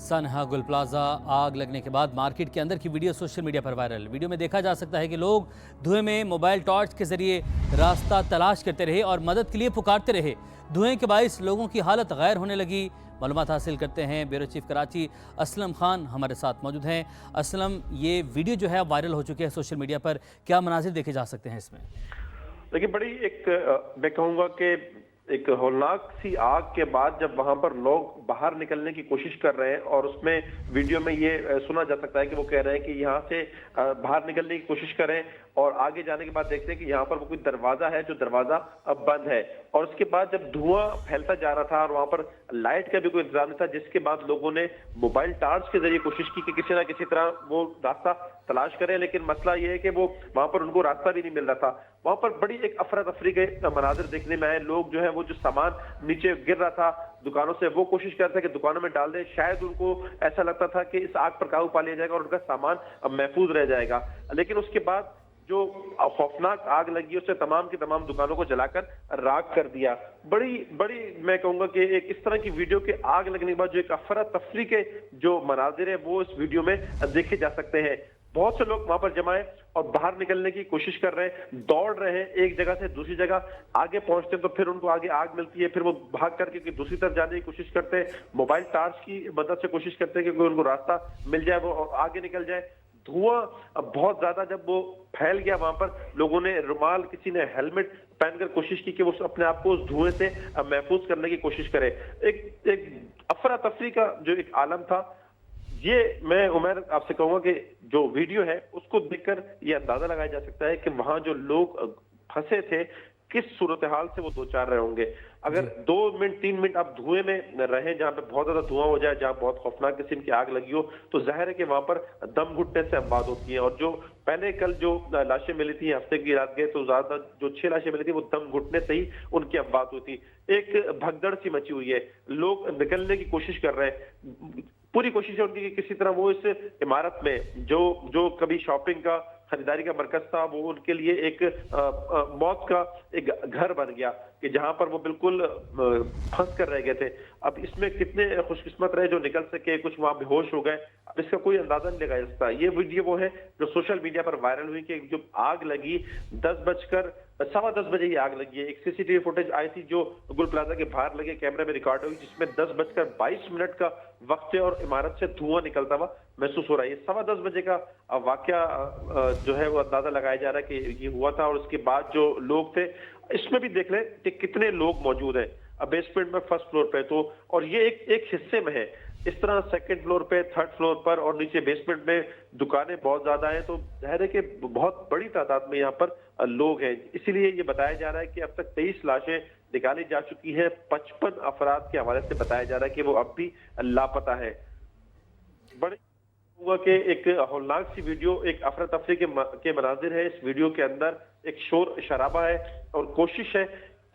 सनहा गुल प्लाजा आग लगने के बाद मार्केट के अंदर की वीडियो सोशल मीडिया पर वायरल। वीडियो में देखा जा सकता है कि लोग धुएं में मोबाइल टॉर्च के जरिए रास्ता तलाश करते रहे और मदद के लिए पुकारते रहे। धुएं के बाइस लोगों की हालत गैर होने लगी। मालूमात हासिल करते हैं ब्यूरो चीफ कराची असलम खान हमारे साथ मौजूद हैं। असलम, ये वीडियो जो है वायरल हो चुकी है सोशल मीडिया पर, क्या मनाजिर देखे जा सकते हैं इसमें? देखिए, बड़ी मैं कहूँगा कि एक हौलनाक सी आग के बाद जब वहां पर लोग बाहर निकलने की कोशिश कर रहे हैं और उसमें वीडियो में ये सुना जा सकता है कि वो कह रहे हैं कि यहाँ से बाहर निकलने की कोशिश करें और आगे जाने के बाद देखते हैं कि यहाँ पर वो कोई दरवाजा है जो दरवाजा अब बंद है। और उसके बाद जब धुआं फैलता जा रहा था और वहां पर लाइट का भी कोई इंतजाम नहीं था, जिसके बाद लोगों ने मोबाइल टार्च के जरिए कोशिश की कि किसी ना किसी तरह वो रास्ता तलाश करें, लेकिन मसला ये है कि वो वहां पर उनको रास्ता भी नहीं मिल रहा था। वहां पर बड़ी एक अफरा तफरी के मनाजिर देखने में आए। लोग जो है वो जो सामान नीचे गिर रहा था दुकानों से, वो कोशिश कर रहे थे कि दुकानों में डाल दे। शायद उनको ऐसा लगता था कि इस आग पर काबू पा लिया जाएगा और उनका सामान महफूज रह जाएगा, लेकिन उसके बाद जो खौफनाक आग लगी उसने तमाम की तमाम दुकानों को जलाकर राख कर दिया। बड़ी बड़ी मैं कहूंगा कि एक इस तरह की वीडियो के आग लगने के बाद जो एक अफरा तफरी के जो मनाजिर है वो इस वीडियो में देखे जा सकते हैं। बहुत से लोग वहां पर जमाए और बाहर निकलने की कोशिश कर रहे हैं, दौड़ रहे हैं एक जगह से दूसरी जगह। आगे पहुंचते हैं तो फिर उनको आगे आग मिलती है, फिर वो भाग करके दूसरी तरफ जाने की कोशिश करते हैं। मोबाइल टार्च की मदद से कोशिश करते हैं कि उनको रास्ता मिल जाए वो और आगे निकल जाए। धुआं बहुत ज्यादा जब वो फैल गया, वहां पर लोगों ने रुमाल, किसी ने हेलमेट पहनकर कोशिश की कि वो अपने आप को उस धुएं से महफूज करने की कोशिश करे। एक अफरा तफरी का जो एक आलम था। ये मैं उमर आपसे कहूंगा कि जो वीडियो है उसको देखकर ये अंदाजा लगाया जा सकता है कि वहां जो लोग फंसे थे किस सूरत हाल से वो दो चार रहे होंगे। अगर 2 मिनट 3 मिनट आप धुएं में रहे जहां पे बहुत ज्यादा धुआं हो जाए, जहां बहुत खौफनाक किस्म की आग लगी हो, तो जाहिर है कि वहां पर दम घुटने से अमवात होती है। और जो पहले कल जो लाशें मिली थी, हफ्ते की रात गए तो ज्यादा जो 6 लाशें मिली थी वो दम घुटने से ही उनकी अमवात हुई थी। एक भगदड़ सी मची हुई है, लोग निकलने की कोशिश कर रहे हैं। पूरी कोशिश है उनकी कि किसी तरह वो इस इमारत में जो कभी शॉपिंग का खरीदारी का मरकज था वो उनके लिए एक मौत का एक घर बन गया कि जहां पर वो बिल्कुल फंस कर रह गए थे। अब इसमें कितने खुशकिस्मत रहे जो निकल सके, कुछ वहां बेहोश हो गए, अब इसका कोई अंदाजा नहीं लगाया जा सकता। ये वीडियो वो है जो सोशल मीडिया पर वायरल हुई कि जो आग लगी 10:10 बजे ये आग लगी है। एक सीसीटीवी फुटेज आई थी जो गुल प्लाजा के बाहर लगे कैमरे में रिकॉर्ड हुई, जिसमें 10:22 का वक्त है और इमारत से धुआं निकलता हुआ महसूस हो रहा है। ये 10:15 बजे का वाकया जो है वो अंदाजा लगाया जा रहा है कि ये हुआ था। और उसके बाद जो लोग थे, इसमें भी देख लें कि कितने लोग मौजूद हैं। अब बेसमेंट में फर्स्ट फ्लोर पे तो, और ये एक हिस्से में है, इस तरह सेकंड फ्लोर पे, थर्ड फ्लोर पर और नीचे बेसमेंट में दुकानें बहुत ज्यादा हैं, तो जाहिर है कि बहुत बड़ी तादाद में यहाँ पर लोग हैं। इसीलिए ये बताया जा रहा है कि अब तक 23 लाशें निकाली जा चुकी है। 55 अफराद के हवाले से बताया जा रहा है कि वो अब भी लापता है। बड़े हुआ कि एक हौलनाक सी वीडियो, एक अफरा तफरी के मनाजिर है। इस वीडियो के अंदर एक शोर शराबा है और कोशिश है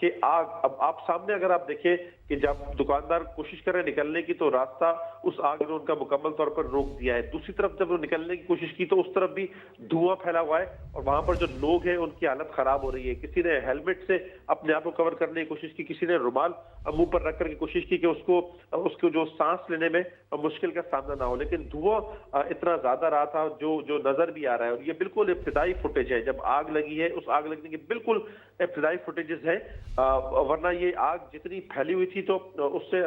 कि आग, अब आप सामने अगर आप देखें कि जब दुकानदार कोशिश कर रहे हैं निकलने की तो रास्ता उस आग ने उनका मुकम्मल तौर पर रोक दिया है। दूसरी तरफ जब वो निकलने की कोशिश की तो उस तरफ भी धुआं फैला हुआ है और वहां पर जो लोग हैं उनकी हालत खराब हो रही है। किसी ने हेलमेट से अपने आप को कवर करने की कोशिश की, किसी ने रुमाल मुंह पर रख करके कोशिश की कि उसको जो सांस लेने में मुश्किल का सामना ना हो, लेकिन धुआं इतना ज्यादा रहा था जो नजर भी आ रहा है। और ये बिल्कुल इब्तिदाई फुटेज है जब आग लगी है, उस आग लगने की बिल्कुल इब्तिदाई फुटेजेस है, वरना ये आग जितनी फैली हुई थी तो उससे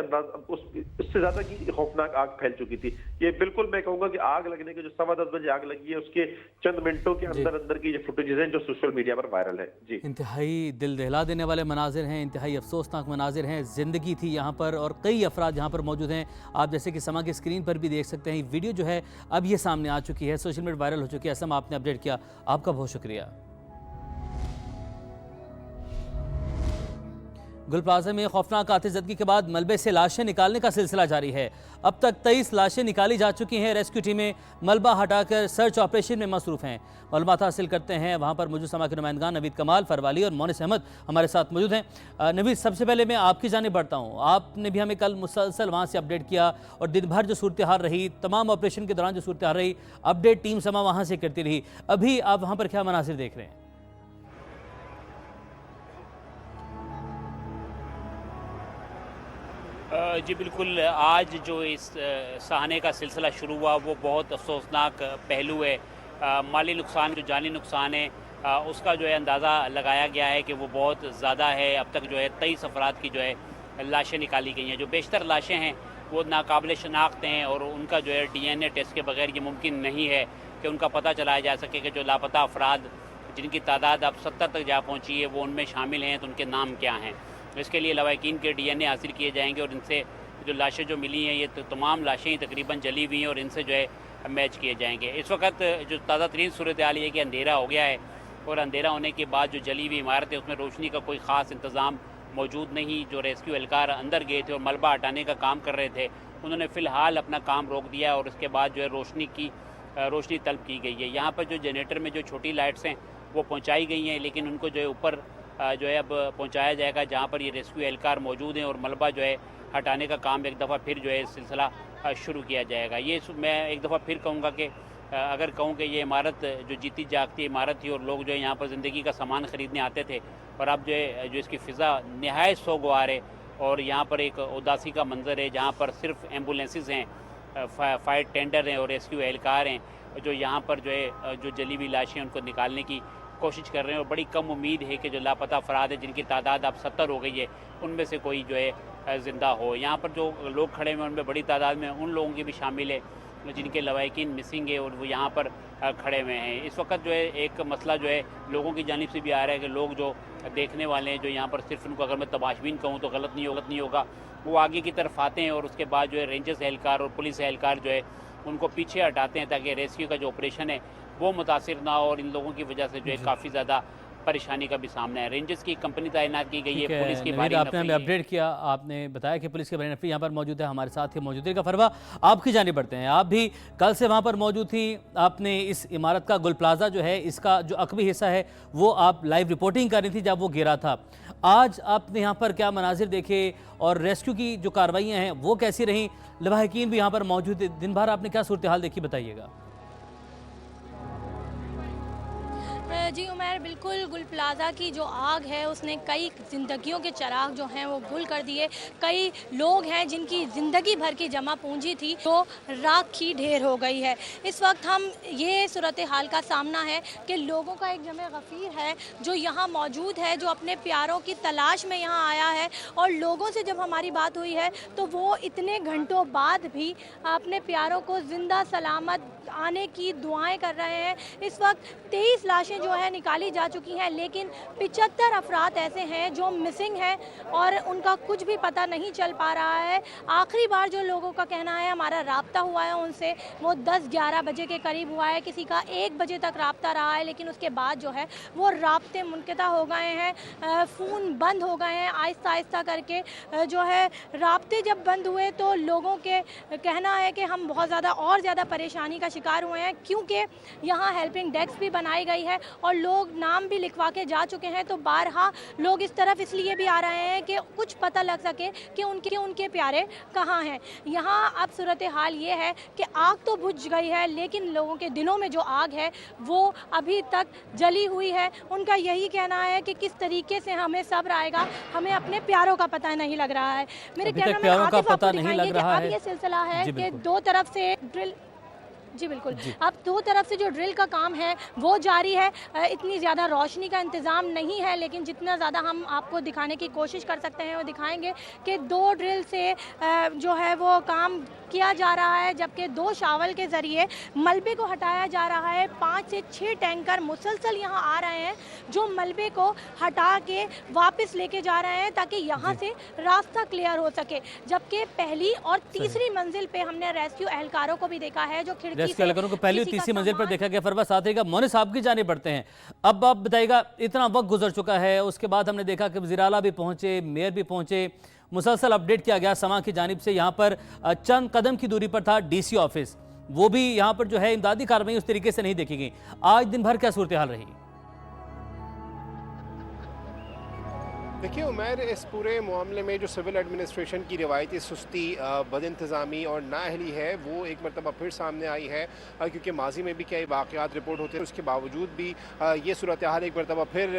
ज्यादा की खौफनाक आग फैल चुकी थी। ये बिल्कुल मैं कहूंगा कि आग लगने के जो 10:15 बजे आग लगी है उसके चंद मिनटों के अंदर की जो फुटेजेस हैं जो सोशल मीडिया पर वायरल है। जी, इंतहाई दिल दहला देने वाले मनाजिर हैं, इंतहाई अफसोसनाक मनाजिर हैं। जिंदगी थी यहाँ पर और कई अफराद यहाँ पर मौजूद हैं। आप जैसे कि समा की स्क्रीन पर भी देख सकते हैं, वीडियो जो है अब ये सामने आ चुकी है, सोशल मीडिया वायरल हो चुकी है। समा, आपने अपडेट किया, आपका बहुत शुक्रिया। गुल प्लाजा में खौफनाक आतिशज़दगी के बाद मलबे से लाशें निकालने का सिलसिला जारी है। अब तक 23 लाशें निकाली जा चुकी हैं। रेस्क्यू टीमें मलबा हटाकर सर्च ऑपरेशन में मसरूफ़ हैं। मालूमात हासिल करते हैं वहाँ पर मौजूद समा के नुमाइंदगान नवीद कमाल, फरवाली और मोनिस अहमद हमारे साथ मौजूद हैं। नवीद, सबसे पहले मैं आपकी जानिब बढ़ता हूँ। आपने भी हमें कल मुसलसल वहाँ से अपडेट किया और दिन भर जो सूरत हाल रही, तमाम ऑपरेशन के दौरान जो सूरत हाल रही, अपडेट टीम समा वहाँ से करती रही। अभी आप वहाँ पर क्या मनासिर देख रहे हैं? जी बिल्कुल, आज जो इस सहाने का सिलसिला शुरू हुआ वो बहुत अफसोसनाक पहलू है। माली नुकसान, जो जानी नुकसान है, उसका जो है अंदाज़ा लगाया गया है कि वो बहुत ज़्यादा है। अब तक जो है 23 अफराद की जो है लाशें निकाली गई हैं। जो बेशतर लाशें हैं वो नाकाबिल शनाख्त हैं और उनका जो है DNA टेस्ट के बगैर ये मुमकिन नहीं है कि उनका पता चलाया जा सके कि जो लापता अफराद जिनकी तादाद अब 70 तक जा पहुँची है वो उनमें शामिल हैं, तो उनके नाम क्या हैं। इसके लिए लवाकिन के DNA हासिल किए जाएंगे और इनसे जो लाशें जो मिली हैं ये तो तमाम लाशें ही तकरीबन जली हुई हैं और इनसे जो है मैच किए जाएंगे। इस वक्त जो ताज़ा तरीन सूरत हाल ये कि अंधेरा हो गया है और अंधेरा होने के बाद जो जली हुई इमारत है उसमें रोशनी का कोई ख़ास इंतज़ाम मौजूद नहीं। जो रेस्क्यू एहलकार अंदर गए थे और मलबा हटाने का काम कर रहे थे उन्होंने फ़िलहाल अपना काम रोक दिया और उसके बाद जो है रोशनी तलब की गई है। यहाँ पर जो जनरेटर में जो छोटी लाइट्स हैं वो पहुँचाई गई हैं, लेकिन उनको जो है ऊपर जो है अब पहुंचाया जाएगा जहां पर ये रेस्क्यू एहलकार मौजूद हैं और मलबा जो है हटाने का काम एक दफ़ा फिर जो है सिलसिला शुरू किया जाएगा। ये मैं एक दफ़ा फिर कहूँगा कि अगर कहूँ कि ये इमारत जो जीती जागती इमारत थी और लोग जो है यहाँ पर ज़िंदगी का सामान ख़रीदने आते थे और अब जो है जो इसकी फ़िज़ा नहायत सोगवार है और यहाँ पर एक उदासी का मंज़र है जहाँ पर सिर्फ एम्बुलेंसेस हैं, फायर टेंडर हैं और रेस्क्यू एहलकार हैं जो यहाँ पर जो है जो जली हुई लाशें उनको निकालने की कोशिश कर रहे हैं और बड़ी कम उम्मीद है कि जो लापता अफराद है जिनकी तादाद अब 70 हो गई है उनमें से कोई जो है ज़िंदा हो। यहाँ पर जो लोग खड़े हुए हैं उनमें बड़ी तादाद में उन लोगों की भी शामिल है जिनके लवाकिन मिसिंग है और वो यहाँ पर खड़े हुए हैं। इस वक्त जो है एक मसला जो है लोगों की जानिब से भी आ रहा है कि लोग जो देखने वाले हैं जो यहाँ पर सिर्फ उनको अगर मैं तमाशबीन कहूँ तो गलत नहीं होगा, वो आगे की तरफ आते हैं और उसके बाद जो है रेंजर्स एहलकार और पुलिस एहलकार जो है उनको पीछे हटाते हैं ताकि रेस्क्यू का जो ऑपरेशन है वो मुतासिर ना हो और इन लोगों की वजह से जो है काफ़ी ज़्यादा परेशानी का भी सामना है। रेंजर्स की कंपनी तैनात की गई है, पुलिस की भारी आपने हमें अपडेट किया, आपने बताया कि पुलिस के भारी नफरी यहाँ पर मौजूद है। हमारे साथ ही मौजूद है। फरवा, आपकी जानिब बढ़ते हैं। आप भी कल से वहाँ पर मौजूद थी। आपने इस इमारत का गुल प्लाजा जो है इसका जो अकबी हिस्सा है वो आप लाइव रिपोर्टिंग कर रही थी जब वो गिरा था। आज आपने यहाँ पर क्या मनाजिर देखे और रेस्क्यू की जो कार्रवाइयाँ हैं वो कैसी रहीं? लवाहिकीन भी यहाँ पर मौजूद है। दिन भर आपने क्या सूरत हाल देखी, बताइएगा। जी उमर, बिल्कुल गुल प्लाजा की जो आग है उसने कई ज़िंदगियों के चिराग जो हैं वो गुल कर दिए। कई लोग हैं जिनकी ज़िंदगी भर की जमा पूंजी थी तो राख की ढेर हो गई है। इस वक्त हम ये सूरत हाल का सामना है कि लोगों का एक जमे गफ़ीर है जो यहाँ मौजूद है, जो अपने प्यारों की तलाश में यहाँ आया है और लोगों से जब हमारी बात हुई है तो वो इतने घंटों बाद भी अपने प्यारों को ज़िंदा सलामत आने की दुआएं कर रहे हैं। इस वक्त 23 लाशें जो है निकाली जा चुकी हैं, लेकिन 75 अफराद ऐसे हैं जो मिसिंग हैं और उनका कुछ भी पता नहीं चल पा रहा है। आखिरी बार जो लोगों का कहना है, हमारा राब्ता हुआ है उनसे, वो 10-11 बजे के करीब हुआ है। किसी का 1 बजे तक राब्ता रहा है, लेकिन उसके बाद जो है वो राब्ते मुनक़ता हो गए हैं, फ़ोन बंद हो गए हैं। आहिस्ता आहिस्ता करके जो है राब्ते जब बंद हुए तो लोगों के कहना है कि हम बहुत ज़्यादा परेशानी का शिकार हुए हैं, क्योंकि यहाँ हेल्पिंग डेस्क भी बनाई गई है और लोग नाम भी लिखवा के जा चुके हैं। तो बारहा लोग इस तरफ इसलिए भी आ रहे हैं कि कुछ पता लग सके कि उनके प्यारे कहाँ हैं। यहाँ अब सूरत हाल ये है कि आग तो बुझ गई है, लेकिन लोगों के दिलों में जो आग है वो अभी तक जली हुई है। उनका यही कहना है कि किस तरीके से हमें सब्र आएगा, हमें अपने प्यारों का पता नहीं लग रहा है। मेरे कैमरा में आतिफ आपको दिखाएंगे कि अब ये सिलसिला है कि दो तरफ से ड्रिल, जी बिल्कुल, अब दो तरफ से जो ड्रिल का काम है वो जारी है। इतनी ज़्यादा रोशनी का इंतज़ाम नहीं है, लेकिन जितना ज़्यादा हम आपको दिखाने की कोशिश कर सकते हैं वो दिखाएंगे कि 2 ड्रिल से जो है वो काम किया जा रहा है, जबकि 2 शावल के ज़रिए मलबे को हटाया जा रहा है। 5 से 6 टैंकर मुसलसल यहाँ आ रहे हैं जो मलबे को हटा के वापस लेके जा रहे हैं ताकि यहाँ से रास्ता क्लियर हो सके। जबकि पहली और तीसरी मंजिल पे हमने रेस्क्यू एहलकारों को भी देखा है जो खिड़की रेस्क्यू एहलकारों को पहली और तीसरी मंजिल पर देखा गया। फरवा, साथ ही मोहन साहब की जाने पड़ते हैं। अब आप बताइएगा, इतना वक्त गुजर चुका है, उसके बाद हमने देखा कि वज़ीर आला भी पहुंचे, मेयर भी पहुंचे, मुसलसल अपडेट किया गया समा की जानिब से। यहाँ पर चंद कदम की दूरी पर था DC ऑफिस, वो भी यहाँ पर जो है इमदादी कार्रवाई उस तरीके से नहीं देखी गई। आज दिन भर क्या सूरत हाल रही? देखिए उमैर, इस पूरे मामले में जो सिविल एडमिनिस्ट्रेशन की रिवायती सुस्ती, बदइंतज़ामी और नाअहली है वो एक मरतबा फिर सामने आई है, क्योंकि माजी में भी कई वाक़यात रिपोर्ट होते हैं, उसके बावजूद भी ये सूरत हाल एक मरतबा फिर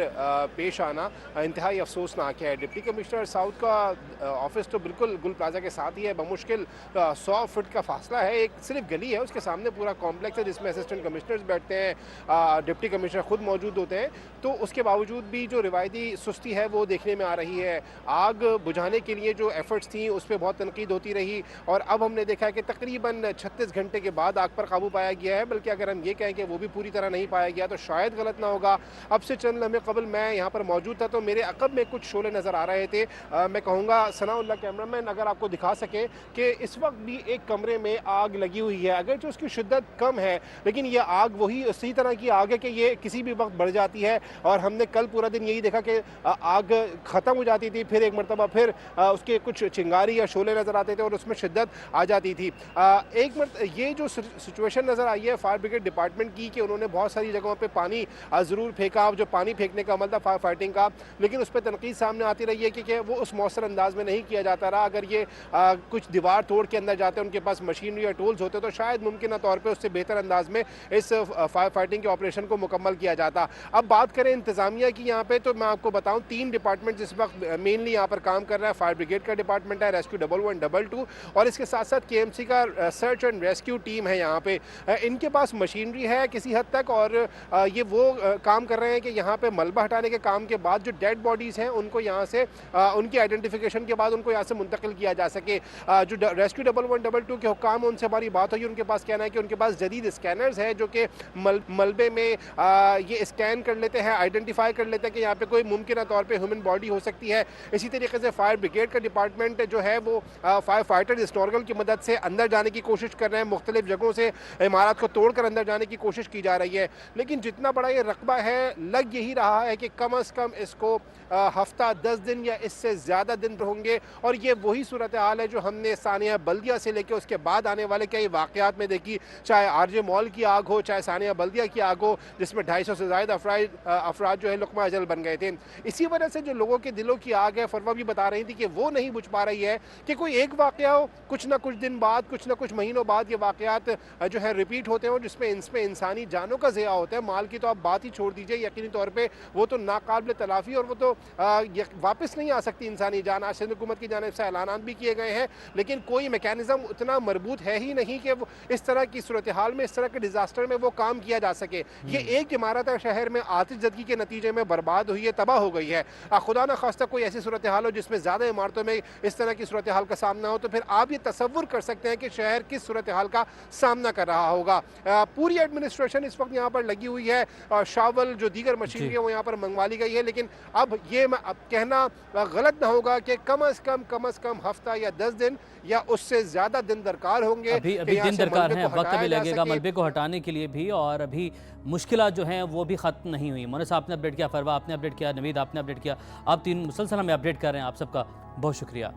पेश आना इंतहाई अफसोसनाक है। डिप्टी कमिश्नर साउथ का ऑफिस तो बिल्कुल गुल प्लाजा के साथ ही है, बमुश्किल 100 फुट का फासला है, एक सिर्फ गली है, उसके सामने पूरा कॉम्प्लेक्स है जिसमें असिस्टेंट कमिश्नर्स बैठते हैं, डिप्टी कमिश्नर खुद मौजूद होते हैं। तो उसके बावजूद भी जो रिवायती सुस्ती है वो देखने में आ रही है। आग बुझाने के लिए जो एफर्ट्स थी उस पर बहुत तनकीद होती रही और अब हमने देखा है कि तकरीबन 36 घंटे के बाद आग पर काबू पाया गया है, बल्कि अगर हम ये कहें कि वो भी पूरी तरह नहीं पाया गया तो शायद गलत ना होगा। अब से चंद लम्हे कबल मैं यहाँ पर मौजूद था तो मेरे अकब में कुछ शोले नज़र आ रहे थे। मैं कहूँगा सनाउल्लाह कैमरामैन अगर आपको दिखा सके कि इस वक्त भी एक कमरे में आग लगी हुई है, अगर जो उसकी शिद्दत कम है लेकिन ये आग वही उसी तरह की आग है कि ये किसी भी वक्त बढ़ जाती है। और हमने कल पूरा दिन यही देखा कि आग ख़त्म हो जाती थी, फिर एक मरतबा फिर उसके कुछ चिंगारी या शोले नज़र आते थे और उसमें शिद्दत आ जाती थी। ये जो सिचुएशन नज़र आई है फायर ब्रिगेड डिपार्टमेंट की कि उन्होंने बहुत सारी जगहों पे पानी ज़रूर फेंका, जो पानी फेंकने का अमल था फायर फाइटिंग का, लेकिन उस पर तनकीद सामने आती रही है कि वो उस मौसर अंदाज में नहीं किया जाता रहा। अगर ये कुछ दीवार तोड़ के अंदर जाते, उनके पास मशीनरी या टूल्स होते तो शायद मुमकिन तौर पर उससे बेहतर अंदाज में इस फायर फाइटिंग के ऑपरेशन को मुकम्मल किया जाता। अब बात करें इंतज़ामिया की यहाँ पे, तो मैं आपको बताऊँ 3 डिपार्टमेंट जिस वक्त मेनली यहाँ पर काम कर रहा है। फायर ब्रिगेड का डिपार्टमेंट है, रेस्क्यू 111, 22 और इसके साथ साथ KMC का सर्च एंड रेस्क्यू टीम है। यहाँ पे इनके पास मशीनरी है किसी हद तक और ये वो काम कर रहे हैं कि यहाँ पे मलबा हटाने के काम के बाद जो डेड बॉडीज़ हैं उनको यहाँ से उनकी आइडेंटिफिकेशन के बाद उनको यहाँ से मुंतकिल किया जा सके। जो रेस्क्यू 111, 22 के हुक्काम, उनसे हमारी बात हुई, उनके पास कहना है कि उनके पास जदीद स्कैनर्स है जो कि मलबे में ये स्कैन कर लेते हैं, आइडेंटिफाई कर लेते हैं कि यहाँ पे कोई मुमकिन तौर पे ह्यूमन बॉडी हो सकती है। इसी तरीके से फायर ब्रिगेड का डिपार्टमेंट जो है वो फायर फाइटर स्नॉर्गल की मदद से अंदर जाने की कोशिश कर रहे हैं, मुख्तलिफ जगहों से इमारत को तोड़कर अंदर जाने की कोशिश की जा रही है। लेकिन जितना बड़ा ये रकबा है, लग यही रहा है कि कम अज़ कम इसको हफ्ता 10 दिन या इससे ज़्यादा दिन होंगे और ये वही सूरत हाल है जो हमने सानिया बल्दिया से लेकर उसके बाद आने वाले कई वाक़यात में देखी, चाहे RJ मॉल की आग हो, चाहे सानिया बल्दिया की आग हो जिसमें 250 से ज़्यादा अफराद जो है लुक़मा अजल बन गए थे। इसी वजह से जो लोगों के दिलों की आग है, फरवा भी बता रही थी कि वो नहीं बुझ पा रही है कि कोई एक वाक़या हो, कुछ ना कुछ दिन बाद, कुछ ना कुछ महीनों बाद ये वाक़यात जो है रिपीट होते हैं और जिसमें इसमें इंसानी जानों का ज़िया होता है। माल की तो आप बात ही छोड़ दीजिए, यकीनी तौर पर वो तो नाकाबिल तलाफ़ी और वो तो वापस नहीं आ सकती इंसानी जान। आज सिंध हुकूमत की जानिब से ऐलानात भी किए गए हैं लेकिन कोई मैकेनिज़्म उतना मरबूत है ही नहीं कि इस तरह की सूरत हाल में, इस तरह के डिज़ास्टर में वो काम किया जा सके। ये एक इमारत है शहर में आतिशज़दगी के नतीजे में बर्बाद हुई है, तबाह हो गई है। खुदा न खास्ता कोई ऐसी सूरत हाल हो जिसमें ज़्यादा इमारतों में इस तरह की सूरत हाल का सामना हो तो फिर आप ये तसव्वुर कर सकते हैं कि शहर किस सूरत हाल का सामना कर रहा होगा। पूरी एडमिनिस्ट्रेशन इस वक्त यहाँ पर लगी हुई है, शावल जो दीगर मशीनरी है वो यहाँ पर मंगवा ली गई है, लेकिन अब ये अब कहना गलत ना होगा कि कम अज़ कम हफ्ता या 10 दिन या उससे ज़्यादा दिन दरकार होंगे। अभी दिन दरकार हैं, वक्त भी लगेगा मलबे को हटाने के लिए भी और अभी मुश्किलात जो हैं वो भी ख़त्म नहीं हुई। मोनस आपने अपडेट किया, फरवा आपने अपडेट किया, नवीद आपने अपडेट किया, आप 3 मुसलसल हमें अपडेट कर रहे हैं, आप सबका बहुत शुक्रिया।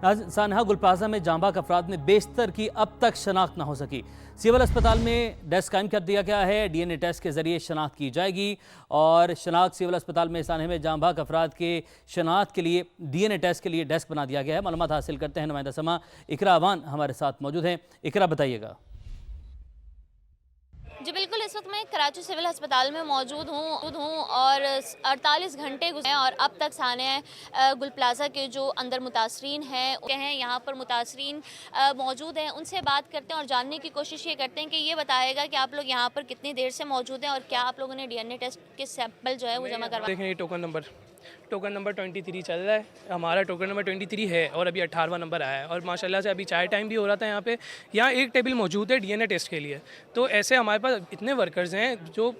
सानहा गुल प्लाजा में जांबाक अफराद में बेशतर की अब तक शनाख्त ना हो सकी। सिविल अस्पताल में डेस्क कायम कर दिया गया है, DNA टेस्ट के जरिए शनाख्त की जाएगी और शनाख्त सिविल अस्पताल में सानहे में जांबाक अफराद के शनाख्त के लिए DNA टेस्ट के लिए डेस्क बना दिया गया है। मालूमात हासिल करते हैं, नुमाइंदा समा इकरा अवान हमारे साथ मौजूद हैं। इकरा, बताइएगा। जी बिल्कुल, इस वक्त मैं कराची सिविल अस्पताल में मौजूद हूँ और 48 घंटे गुजरे और अब तक सानिया गुल प्लाजा के जो अंदर मुतासरीन हैं यहाँ पर मुतासरीन मौजूद हैं, उनसे बात करते हैं और जानने की कोशिश ये करते हैं कि ये बताएगा कि आप लोग यहाँ पर कितनी देर से मौजूद हैं और क्या आप लोगों ने DNA टेस्ट के सैंपल जो है वो जमा करवा। देखें, ये टोकन नंबर 23 चल रहा है, हमारा टोकन नंबर 23 है और अभी 18वां नंबर आया है और माशाल्लाह से अभी चाय टाइम भी हो रहा था। यहाँ पे एक टेबल मौजूद है DNA टेस्ट के लिए। तो ऐसे हमारे पास इतने वर्कर्स हैं जो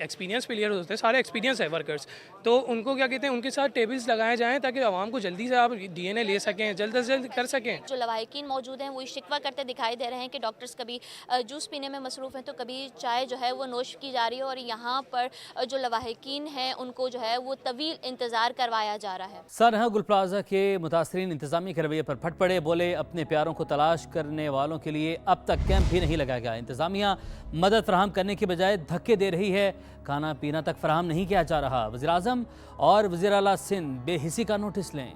एक्सपीरियंस प्लेयर होते हैं, सारे एक्सपीरियंस है वर्कर्स, तो उनको क्या कहते हैं उनके साथ टेबल्स लगाए जाएं ताकि आवाम को जल्दी से आप DNA ले सकें, जल्द से जल्द कर सकें। जो लवाहिकीन मौजूद हैं वो शिकवा करते दिखाई दे रहे हैं कि डॉक्टर्स कभी जूस पीने में मसरूफ़ हैं तो कभी चाय जो है वो नोश की जा रही है और यहाँ पर जो लवाहिकीन हैं उनको जो है वो तवील इंतज़ार करवाया जा रहा है। सानहा गुल प्लाजा के मुतासरीन इंतजामी के रवैये पर फट पड़े, बोले अपने प्यारों को तलाश करने वालों के लिए अब तक कैंप भी नहीं लगाया गया। इंतजामिया मदद फराहम करने की बजाय धक्के दे रही है। खाना पीना तक फराहम नहीं किया जा रहा। वज़ीर आज़म और वज़ीर आला सिंध बेहिसी का नोटिस लें।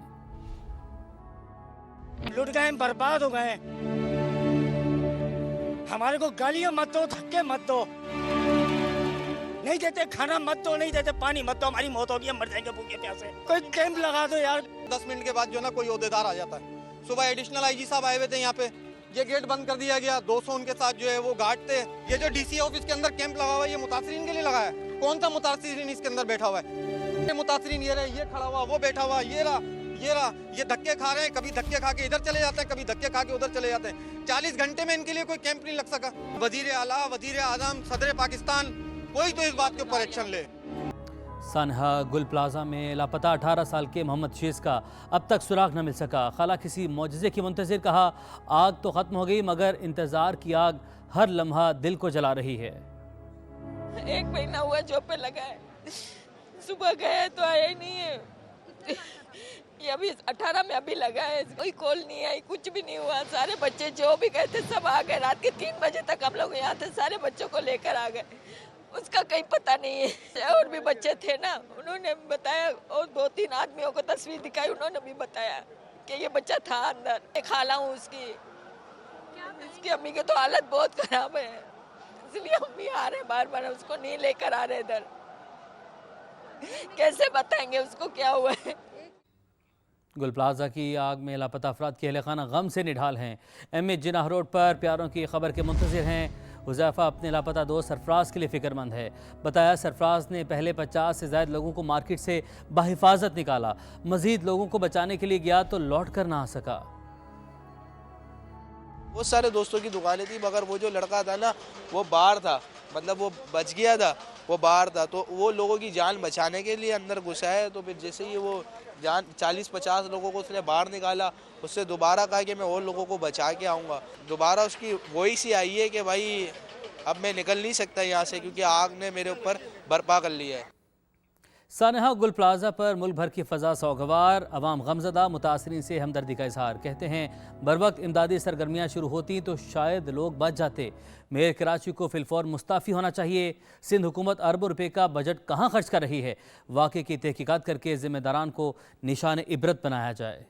लुट गए, बर्बाद हो गए। हमारे को गालियां मत दो, धक्के मत दो, नहीं देते खाना मत दो, नहीं देते पानी मत दो, हमारी मौत होगी, हम मर जाएंगे भूखे प्यासे। कोई कैंप लगा दो यार। 10 मिनट के बाद जो ना कोई ओहदेदार आ जाता है। सुबह एडिशनल आईजी साहब आए हुए थे यहाँ पे, ये गेट बंद कर दिया गया। 200 उनके साथ जो है वो गार्ड थे। ये जो डीसी ऑफिस के अंदर कैंप लगा हुआ है, ये मुतासरीन के लिए लगा है। कौन सा मुतासरीन इसके अंदर बैठा हुआ है? ये मुतासरीन ये रहे, ये खड़ा हुआ, वो बैठा हुआ, ये रहा, ये धक्के खा रहे हैं। कभी धक्के खा के इधर चले जाते हैं, कभी धक्के खा के उधर चले जाते हैं। 40 घंटे में इनके लिए कोई कैंप नहीं लग सका। वजीर आला, वजीर आजम, सदर पाकिस्तान, कोई तो इस बात के ऊपर एक्शन ले। सानहा गुल प्लाजा में लापता 18 साल के मोहम्मद शेज का अब तक सुराग न मिल सका। खाला किसी मौजज़े की मुंतज़िर, कहा आग तो ख़त्म हो गई मगर इंतज़ार की आग हर लम्हा दिल को जला रही है। 1 महीना हुआ जॉब पे लगा है, सुबह गए तो आया ही नहीं है। ये अभी 18 में अभी लगा है, कोई कॉल नहीं आई, कुछ भी नहीं हुआ। सारे बच्चे जो भी गए थे सब आ गए। रात के 3 बजे तक हम लोग यहाँ थे, सारे बच्चों को लेकर आ गए। उसका कहीं पता नहीं है। और भी बच्चे थे ना, उन्होंने बताया, और 2-3 आदमियों को तस्वीर दिखाई, उन्होंने भी बताया कि ये बच्चा था अंदर। एक खाला हूँ इसकी अम्मी की तो हालत बहुत खराब है, इसलिए हम भी आ रहे बार बार, उसको नहीं लेकर आ रहे इधर। कैसे बताएंगे उसको क्या हुआ है। गुल प्लाजा की आग में लापता अफराद के अहले खाना गम से निढाल हैं। एम ए जिनाह रोड पर प्यारों की खबर के मुंतज़िर हैं। हुज़ैफ़ा अपने लापता दोस्त सरफराज के लिए फ़िक्रमंद है। बताया सरफराज ने पहले 50 से ज़ायद लोगों को मार्केट से बाहिफाजत निकाला, मज़ीद लोगों को बचाने के लिए गया तो लौट कर ना आ सका। बहुत सारे दोस्तों की दुकानें थी, मगर वो जो लड़का था ना वो बाहर था, मतलब वो बच गया था, वो बाहर था। तो वो लोगों की जान बचाने के लिए अंदर घुसा है। तो फिर जैसे ही वो जान 40-50 लोगों को उसने बाहर निकाला, उससे दोबारा कहा कि मैं और लोगों को बचा के आऊँगा। दोबारा उसकी वॉइस ही आई है कि भाई अब मैं निकल नहीं सकता यहाँ से, क्योंकि आग ने मेरे ऊपर बर्पा कर लिया है। सानहा गुल प्लाजा पर मुल्क भर की फ़ज़ा सौगवार, अवाम गमज़दा, मुतासरीन से हमदर्दी का इजहार। कहते हैं बरवक्त इमदादी सरगर्मियाँ शुरू होती तो शायद लोग बच जाते। मेयर कराची को फिलफौर मुस्ताफ़ी होना चाहिए। सिंध हुकूमत अरबों रुपए का बजट कहाँ खर्च कर रही है, वाक़े की तहकीकात करके ज़िम्मेदारान को निशान इबरत बनाया जाए।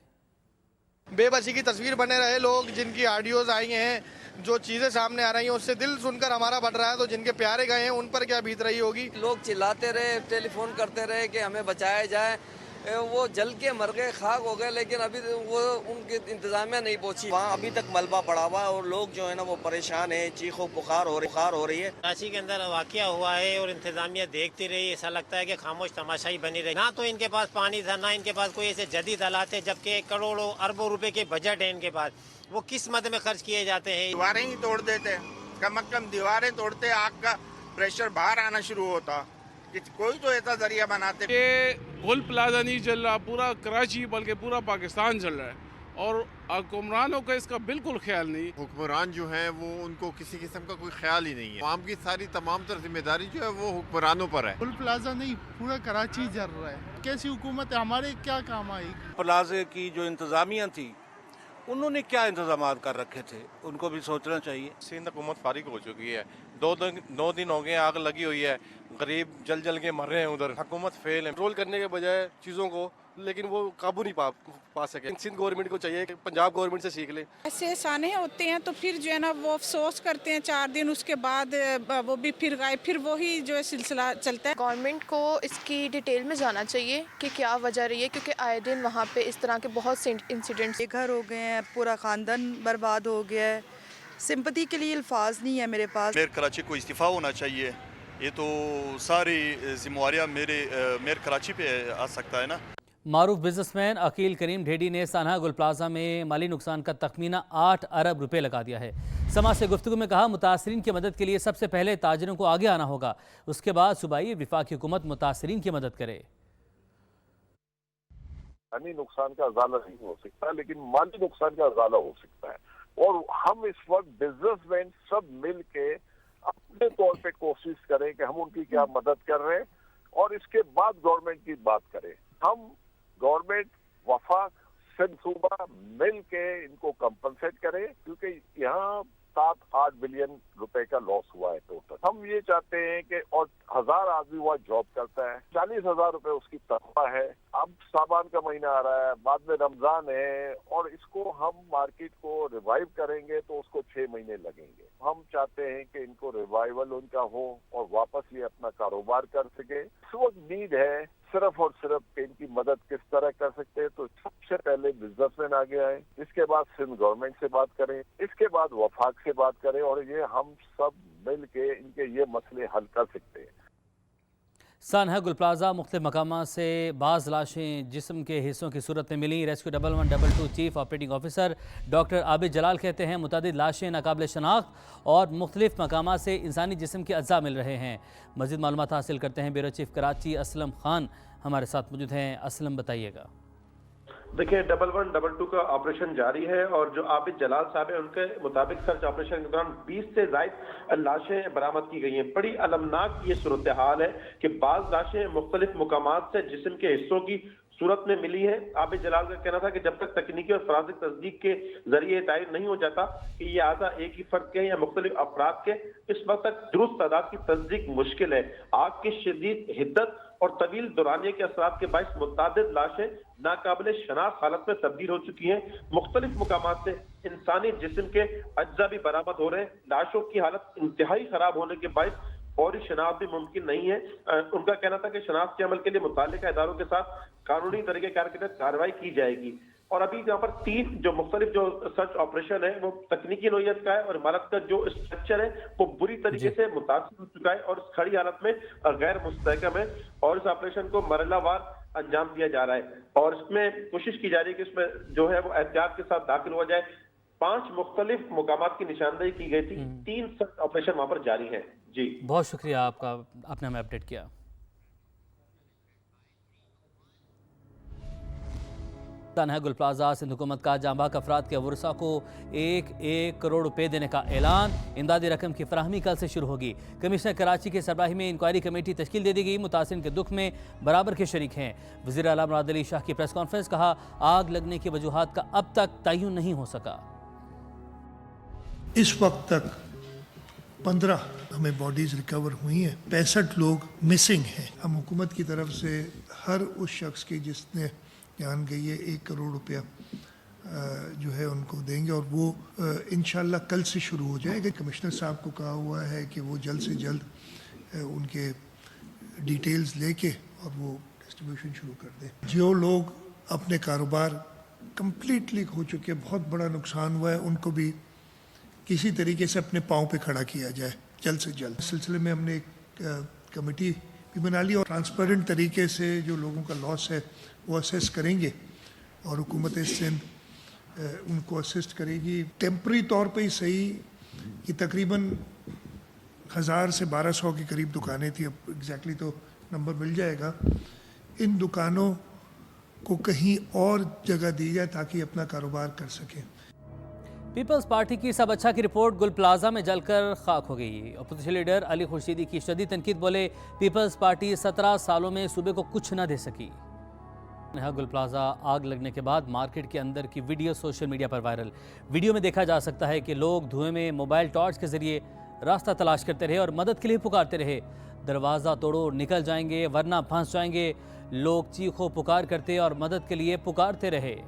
बेबसी की तस्वीर बने रहे लोग, जिनकी ऑडियोज़ आई हैं, जो चीज़ें सामने आ रही हैं उससे दिल सुनकर हमारा बढ़ रहा है। तो जिनके प्यारे गए हैं उन पर क्या बीत रही होगी। लोग चिल्लाते रहे, टेलीफोन करते रहे कि हमें बचाया जाए, वो जल के मर गए, खाक हो गए, लेकिन अभी वो उनकी इंतजामिया नहीं पहुंची। वहाँ अभी तक मलबा पड़ा हुआ है और लोग जो है ना वो परेशान है, चीखो पुकार हो रही है। कराची के अंदर वाक़या हुआ है और इंतजामिया देखती रही। ऐसा लगता है कि खामोश तमाशाई बनी रही। ना तो इनके पास पानी था, ना इनके पास कोई ऐसे जदीद हालात है, जबकि करोड़ों अरबों रुपए के बजट है इनके पास। वो किस मद में खर्च किए जाते हैं। दीवारें ही तोड़ देते, कम से कम दीवारें तोड़ते, आग का प्रेशर बाहर आना शुरू होता। कोई तो ऐसा जरिया बनाते। ये गुल प्लाजा नहीं जल रहा, पूरा कराची बल्कि पूरा पाकिस्तान जल रहा है और हुक्मरानों का इसका बिल्कुल ख्याल नहीं। हुक्मरान जो हैं वो उनको किसी किस्म का कोई ख्याल ही नहीं है। आवाम की सारी तमाम तर जिम्मेदारी जो है वो हुक्मरानों पर है। गुल प्लाजा नहीं, पूरा कराची जल रहा है। कैसी हुकूमत है, हमारे क्या काम आएगी। प्लाजे की जो इंतजामिया थी उन्होंने क्या इंतजाम कर रखे थे, उनको भी सोचना चाहिए। सिंध हुकूमत फारिग हो चुकी है, 2 दिन हो गए आग लगी हुई है, गरीब जल जल के मर रहे हैं। उधर हुकूमत फेल है, कंट्रोल करने के बजाय चीज़ों को, लेकिन वो काबू नहीं पा सके। सिंध गवर्नमेंट को चाहिए कि पंजाब गवर्नमेंट से सीख ले। ऐसे साने होते हैं तो फिर जो है ना वो अफसोस करते हैं 4 दिन, उसके बाद वो भी फिर गायब, फिर वही जो है सिलसिला चलता है। गवर्नमेंट को इसकी डिटेल में जाना चाहिए कि क्या वजह रही है, क्योंकि आए दिन वहाँ पे इस तरह के बहुत से इंसिडेंट्स। घर हो गए हैं, पूरा ख़ानदान बर्बाद हो गया है। सिंपैथी के लिए अल्फाज नहीं है मेरे पास। मेयर कराची को इस्तीफ़ा होना चाहिए। ये तो सारी जिम्मेवारियाँ मेयर कराची पे आ सकता है ना। मारूफ बिजनेसमैन अकील करीम ढेडी ने सानहा गुल प्लाजा में माली नुकसान का तखमीना 8 अरब रुपए लगा दिया है। समा से गुफ्तगू में कहा मुतासरीन की मदद के लिए सबसे पहले ताजिरों को आगे आना होगा, उसके बाद सूबाई वफाकी हुकूमत मुतासरीन की मदद करे। यानी नुकसान का अजाला नहीं हो सकता, लेकिन माली नुकसान का अजाला हो सकता है। और हम इस वक्त बिजनेसमैन सब मिल के अपने तौर पे कोशिश करें कि हम उनकी क्या मदद कर रहे हैं और इसके बाद गवर्नमेंट की बात करें। हम गवर्नमेंट, वफाक, सिंध सूबा मिल के इनको कंपनसेट करें, क्योंकि यहाँ 7-8 बिलियन रुपए का लॉस हुआ है टोटल। हम ये चाहते हैं कि और 1000 आदमी वहाँ जॉब करता है, 40,000 रुपए उसकी तनख्वाह है। अब सामान का महीना आ रहा है, बाद में रमजान है, और इसको हम मार्केट को रिवाइव करेंगे तो उसको 6 महीने लगेंगे। हम चाहते हैं कि इनको रिवाइवल उनका हो और वापस ये अपना कारोबार कर सके। इस वक्त नीड है सिर्फ और सिर्फ कि इनकी मदद किस तरह कर सकते हैं। तो सबसे पहले बिजनेसमैन आगे आए, इसके बाद सिंध गवर्नमेंट से बात करें, इसके बाद वफाक से बात करें, और ये हम सब मिल के इनके ये मसले हल कर सकते हैं। सानहा गुल प्लाजा मुख्तलिफ मकामात से बाज़ लाशें जिस्म के हिस्सों की सूरत में मिली। Rescue 1112 chief operating officer doctor Abid Jalal कहते हैं मुतादिद लाशें नाकाबिल शनाख्त और मुख्तलिफ मकामात से इंसानी जिस्म के अज्जा मिल रहे हैं। मज़ीद मालूमात हासिल करते हैं ब्यूरो चीफ कराची असलम खान हमारे साथ मौजूद हैं। असलम बताइएगा। देखिए 1112 का ऑपरेशन जारी है और जो आबिद जलाल साहब है उनके मुताबिक सर्च ऑपरेशन के दौरान 20 से ज्यादा लाशें बरामद की गई हैं। बड़ी अलमनाक ये सूरत हाल है कि बाज़ लाशें मुख्तलिफ मुकामात से जिस्म के हिस्सों की सूरत में मिली है। आबिद जलाल का कहना था कि जब तक तकनीकी और फराजिक तस्दीक के जरिए तय नहीं हो जाता कि ये आज़ा एक ही फर्द के या मुख्तलिफ अफराद के, इस वक्त तक दुरुस्त तादाद की तस्दीक मुश्किल है। आग की शदीद हिद्दत और तवील दौरानिया के असरात के बायस मुतादिद लाशें नाकाबिल शनाख्त हालत में तब्दील हो चुकी हैं। मुख्तलिफ मुकामात से इंसानी जिस्म के अज्जा भी बरामद हो रहे हैं। लाशों की हालत इंतहाई खराब होने के बायस फौरी शनाख्त भी मुमकिन नहीं है। उनका कहना था कि शनाख्त के अमल के लिए मुताल्लिका इदारों के साथ कानूनी तरीक़ेकार के तहत कार्रवाई की जाएगी। और अभी यहाँ पर 3 जो मुख्तलिफ जो सर्च ऑपरेशन है वो तकनीकी नोयत का है और इमारत का जो स्ट्रक्चर है वो बुरी तरीके से मुतासिर हो चुका है और इस खड़ी हालत में गैर मुस्तहकम है और इस ऑपरेशन को मरहलावार अंजाम दिया जा रहा है और इसमें कोशिश की जा रही है कि इसमें जो है वो एहतियात के साथ दाखिल हो जाए। 5 मुख्तलिफ मुकामात की निशानदेही की गई थी, 3 सर्च ऑपरेशन वहां पर जारी है। जी बहुत शुक्रिया आपका, आपने हमें अपडेट किया। सानहा गुल प्लाजा सिंध हुकूमत का जांबाक अफराद के वरसा को 1 करोड़ रुपए देने का ऐलान। इमदादी रकम की फराहमी कल से शुरू होगी। कमिश्नर कराची के सरबराही में इंक्वायरी कमेटी तश्कील दे दी गई। मुतासिरीन के दुख में बराबर के शरीक हैं। वज़ीर आला मुराद अली शाह की प्रेस कॉन्फ्रेंस, कहा आग लगने की वजूहात का अब तक तयन नहीं हो सका। इस वक्त तक 15 हमें बॉडीज रिकवर हुई हैं, 65 लोग मिसिंग हैं। हम हुकूमत की तरफ से हर उस शख्स की जिसने जान गई है 1 करोड़ रुपया जो है उनको देंगे और वो इंशाल्लाह कल से शुरू हो जाएगा। कमिश्नर साहब को कहा हुआ है कि वो जल्द से जल्द उनके डिटेल्स लेके और वो डिस्ट्रीब्यूशन शुरू कर दें। जो लोग अपने कारोबार कंप्लीटली हो चुके, बहुत बड़ा नुकसान हुआ है, उनको भी किसी तरीके से अपने पाँव पे खड़ा किया जाए जल्द से जल्द। इस सिलसिले में हमने एक कमेटी भी बना ली और ट्रांसपेरेंट तरीके से जो लोगों का लॉस है वो असेस करेंगे और हुकूमत सिंध उनको असिस्ट करेगी। टेम्परी तौर पे ही सही कि तकरीबन 1000 से 1200 के करीब दुकानें थी, अब एग्जैक्टली तो नंबर मिल जाएगा। इन दुकानों को कहीं और जगह दी जाए ताकि अपना कारोबार कर सकें। पीपल्स पार्टी की सब अच्छा की रिपोर्ट गुल प्लाजा में जलकर खाक हो गई। अपोजिशन लीडर अली खुर्शीदी की शदीद तनकीद, बोले पीपल्स पार्टी 17 सालों में सूबे को कुछ न दे सकी। गुल प्लाजा आग लगने के बाद मार्केट के अंदर की वीडियो सोशल मीडिया पर वायरल। वीडियो में देखा जा सकता है कि लोग धुएं में मोबाइल टॉर्च के जरिए रास्ता तलाश करते रहे और मदद के लिए पुकारते रहे। दरवाज़ा तोड़ो, निकल जाएंगे वरना फंस जाएंगे। लोग चीखो पुकार करते और मदद के लिए पुकारते रहे।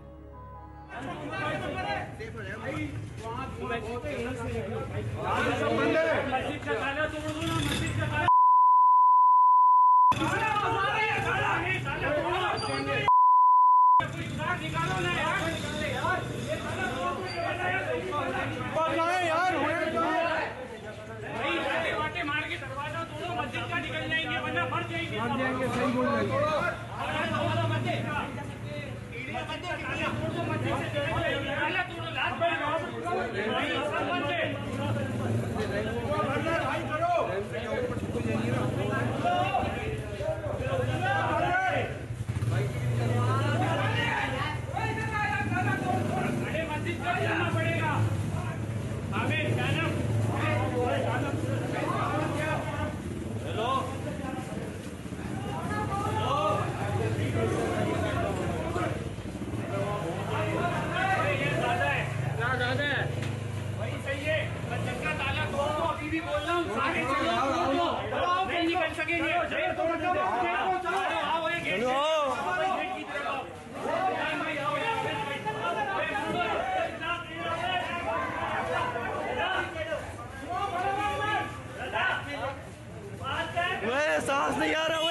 सांस नहीं आ रहा हुए।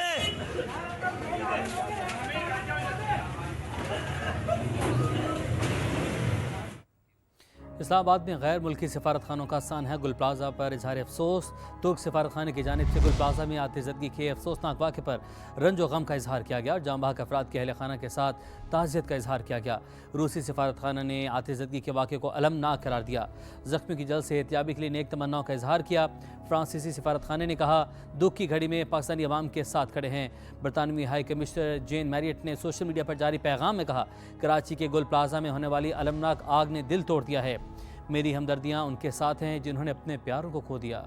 इस्लामाबाद में गैर मुल्की सफारत खानों का स्थान है। गुल प्लाजा पर इजहार अफसोस। तुर्क सफारत खाने की जानिब से गुल प्लाजा में आतिशदगी के अफसोसनाक वाक़े पर रंज व गम का इजहार किया गया और जाम बहक अफराद के अहल खाना के साथ ताज़ियत का इजहार किया गया। रूसी सफारत खाना ने आतिशदगी के वाक़े को अलमनाक करार दिया। ज़ख्मी की जल्द सेहतियाबी के लिए नेक तमन्नाओं का इजहार किया। फ्रांसीसी सफारत खाने ने कहा, दुख की घड़ी में पाकिस्तानी अवाम के साथ खड़े हैं। बरतानवी हाई कमिश्नर जेन मैरियट ने सोशल मीडिया पर जारी पैगाम में कहा, कराची के गुल प्लाजा में होने वाली अलमनाक आग ने दिल तोड़ दिया है। मेरी हमदर्दियाँ उनके साथ हैं जिन्होंने अपने प्यारों को खो दिया।